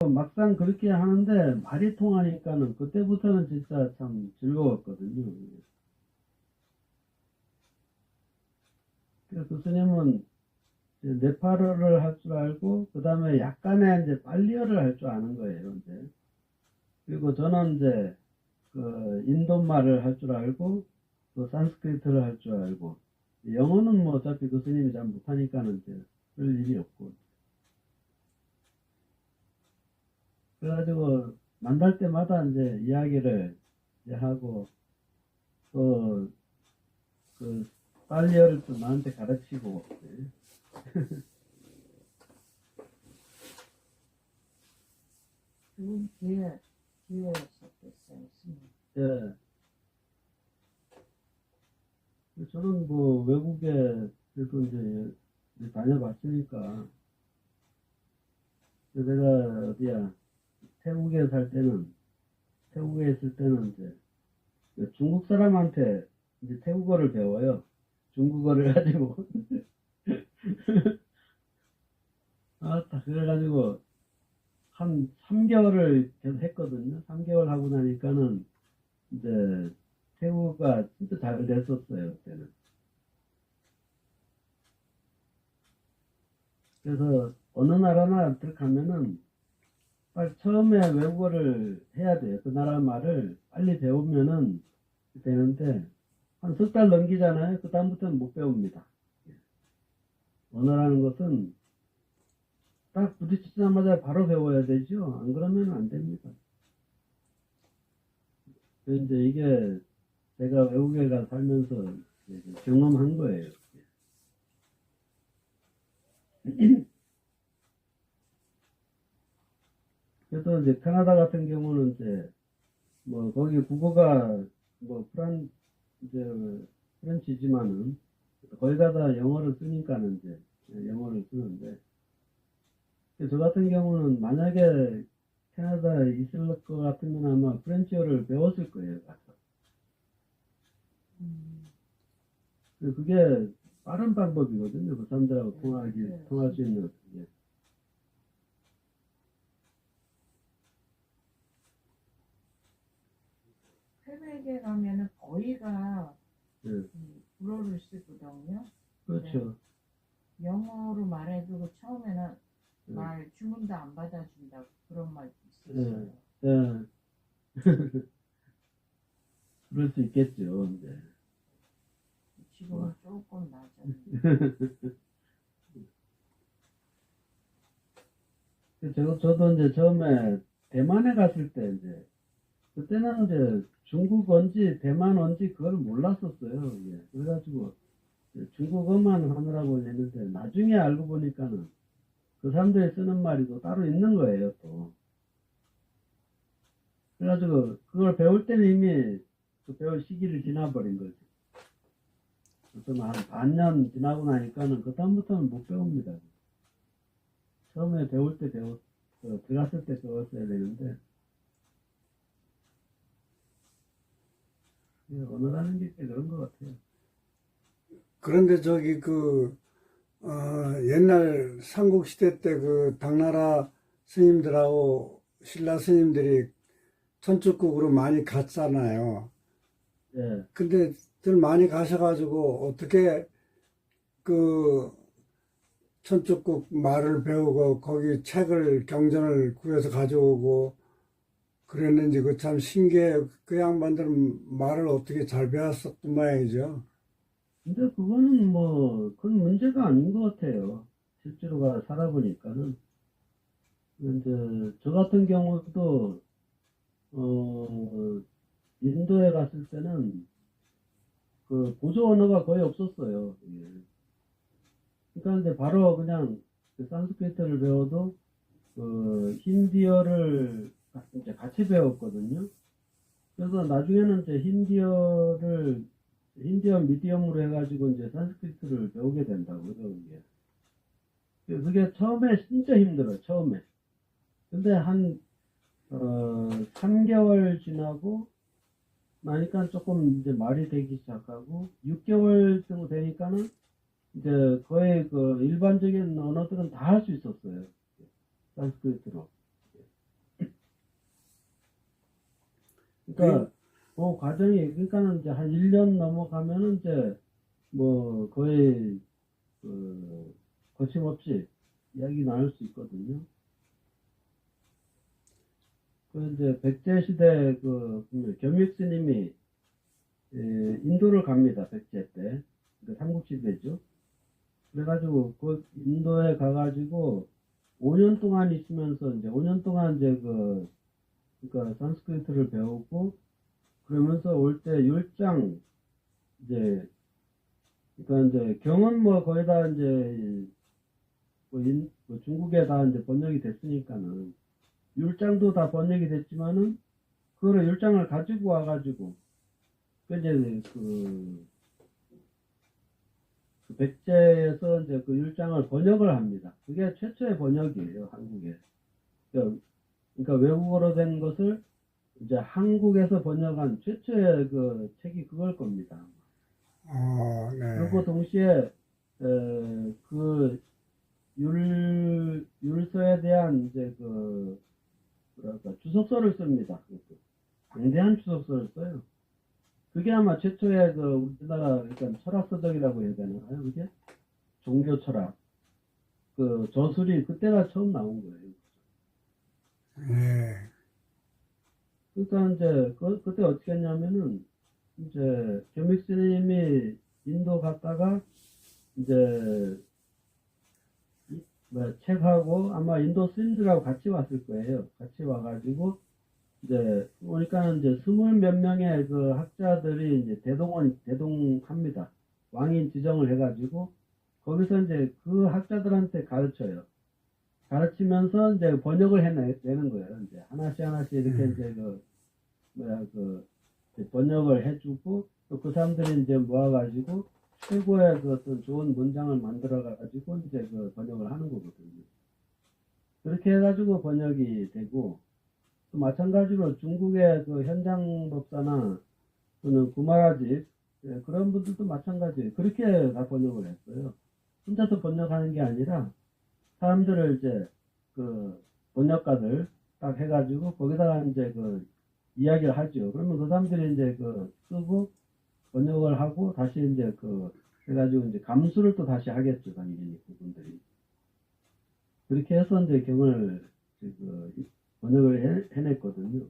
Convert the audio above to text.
막상 그렇게 하는데 말이 통하니까는 그때부터는 진짜 참 즐거웠거든요. 그래서 교수님은 네팔어를 할 줄 알고, 그 다음에 약간의 이제 빨리어를 할 줄 아는 거예요, 이제. 그리고 저는 이제 그 인도말을 할 줄 알고, 또 산스크리트를 할 줄 알고, 영어는 뭐 어차피 교수님이 잘 못하니까는 이제 그럴 일이 없고. 그래가지고 만날 때마다 이제 이야기를 이제 하고, 또 그 빨리어를 또 나한테 가르치고. 좋은 기회였었겠어요, 스님. 예. 저는 뭐 외국에 그래도 이제 다녀봤으니까. 내가 어디야, 태국에 살 때는, 태국에 있을 때는 이제 중국 사람한테 이제 태국어를 배워요. 중국어를 가지고. 그래가지고 한 3개월을 계속 했거든요. 3개월 하고 나니까는 이제 태국어가 진짜 잘 됐었어요, 그때는. 그래서 어느 나라나 들어가면은 빨리 처음에 외국어를 해야 돼요. 그 나라 말을 빨리 배우면은 되는데, 한 석 달 넘기잖아요. 그 다음부터는 못 배웁니다. 언어라는 것은 딱 부딪히자마자 바로 배워야 되죠. 안 그러면 안 됩니다. 이제 이게 제가 외국에 가 살면서 경험한 거예요. 그래서 이제 캐나다 같은 경우는 이제 뭐 거기 국어가 뭐 이제 프렌치지만은 거기 가다 영어를 쓰니까는 이제 영어를 쓰는데, 저 같은 경우는 만약에 캐나다에 있을 것 같으면 아마 프렌치어를 배웠을 거예요, 가서. 그게 빠른 방법이거든요. 그 사람들하고 통할 수 있는. 게. 해외에 가면은 거의가 예. 불어를 쓰거든요. 그렇죠. 영어로 말해도 처음에는 말 주문도 안 받아준다고 그런 말도 있었어요. 예. 그럴 수 있겠죠. 네. 지금은 조금 낮아요. 저도 이제 처음에 대만에 갔을 때 이제 그때는 이제 중국어인지 대만어인지 그걸 몰랐었어요. 예. 그래가지고 중국어만 하느라고 했는데 나중에 알고 보니까는 그 사람들이 쓰는 말이 또 따로 있는 거예요, 또. 그래가지고 그걸 배울 때는 이미 그 배울 시기를 지나버린 거지. 저는 한 반년 지나고 나니까는 그 다음부터는 못 배웁니다. 처음에 배울 때 들어갔을 때 배웠어야 되는데, 언어라는 게 그런 것 같아요. 그런데 저기 옛날 삼국시대 때 그 당나라 스님들하고 신라 스님들이 천축국으로 많이 갔잖아요. 예. 근데 들 많이 가셔가지고 어떻게 그 천축국 말을 배우고 거기 책을 경전을 구해서 가져오고 그랬는지 그 참 신기해. 그 양반들은 말을 어떻게 잘 배웠었던 모양이죠. 근데 그거는 뭐, 큰 문제가 아닌 것 같아요. 실제로 살아보니까는. 이제, 저 같은 경우도, 인도에 갔을 때는, 그, 보조 언어가 거의 없었어요. 예. 그러니까 이제 바로 그냥, 그 산스크리트를 배워도, 그, 힌디어를 이제 같이 배웠거든요. 그래서 나중에는 이제 힌디어 미디엄으로 해가지고 이제 산스크리트를 배우게 된다고요, 그게. 그게 처음에 진짜 힘들어요, 처음에. 근데 3개월 지나고 나니까 조금 이제 말이 되기 시작하고, 6개월 정도 되니까는 이제 거의 그 일반적인 언어들은 다 할 수 있었어요. 산스크리트로. 그러니까 그 과정이 그러니까는 이제 한 1년 넘어가면은 이제 뭐 거의 거침없이 이야기 나눌 수 있거든요. 그 이제 백제 시대 겸익 스님이 인도를 갑니다. 백제 때. 그 삼국시대죠. 그래가지고 그 인도에 가가지고 5년 동안 있으면서 이제 5년 동안 이제 그러니까 산스크리트를 배우고 그러면서 올 때 율장 이제 그러니까 이제 경은 뭐 거의 다 이제 뭐 중국에 다 이제 번역이 됐으니까는 율장도 다 번역이 됐지만은 그거를 율장을 가지고 와가지고 그 이제 그 백제에서 이제 그 율장을 번역을 합니다. 그게 최초의 번역이에요, 한국에. 그러니까 외국어로 된 것을 이제 한국에서 번역한 최초의 그 책이 그걸 겁니다. 네. 그리고 동시에 그 율서에 대한 이제 뭐랄까 주석서를 씁니다. 방대한 주석서를 써요. 그게 아마 최초의 우리나라 그러니까 철학서적이라고 해야 되나요? 그게 종교 철학 저술이 그때가 처음 나온 거예요. 예. 그러니까 이제 그때 어떻게 했냐면은 이제 겸익 스님이 인도 갔다가 이제 책하고 아마 인도 스님들하고 같이 왔을 거예요. 같이 와가지고 이제 보니까는 이제 20몇 명의 그 학자들이 이제 대동합니다. 왕인 지정을 해가지고 거기서 이제 그 학자들한테 가르쳐요. 가르치면서 이제 번역을 해내는 거예요. 이제 하나씩 이렇게 이제 이제 번역을 해주고 또 그 사람들이 이제 모아가지고 최고의 그 어떤 좋은 문장을 만들어가지고 이제 번역을 하는 거거든요. 그렇게 해가지고 번역이 되고 또 마찬가지로 중국의 그 현장법사나 또는 구마라집 그런 분들도 마찬가지예요. 그렇게 다 번역을 했어요. 혼자서 번역하는 게 아니라 사람들을 이제 번역가들 딱 해가지고 거기다가 이제 이야기를 하죠. 그러면 그 사람들이 이제 쓰고 번역을 하고 다시 이제 해가지고 이제 감수를 또 다시 하겠죠. 당연히 그분들이. 그렇게 해서 이제 경을 번역을 해냈거든요.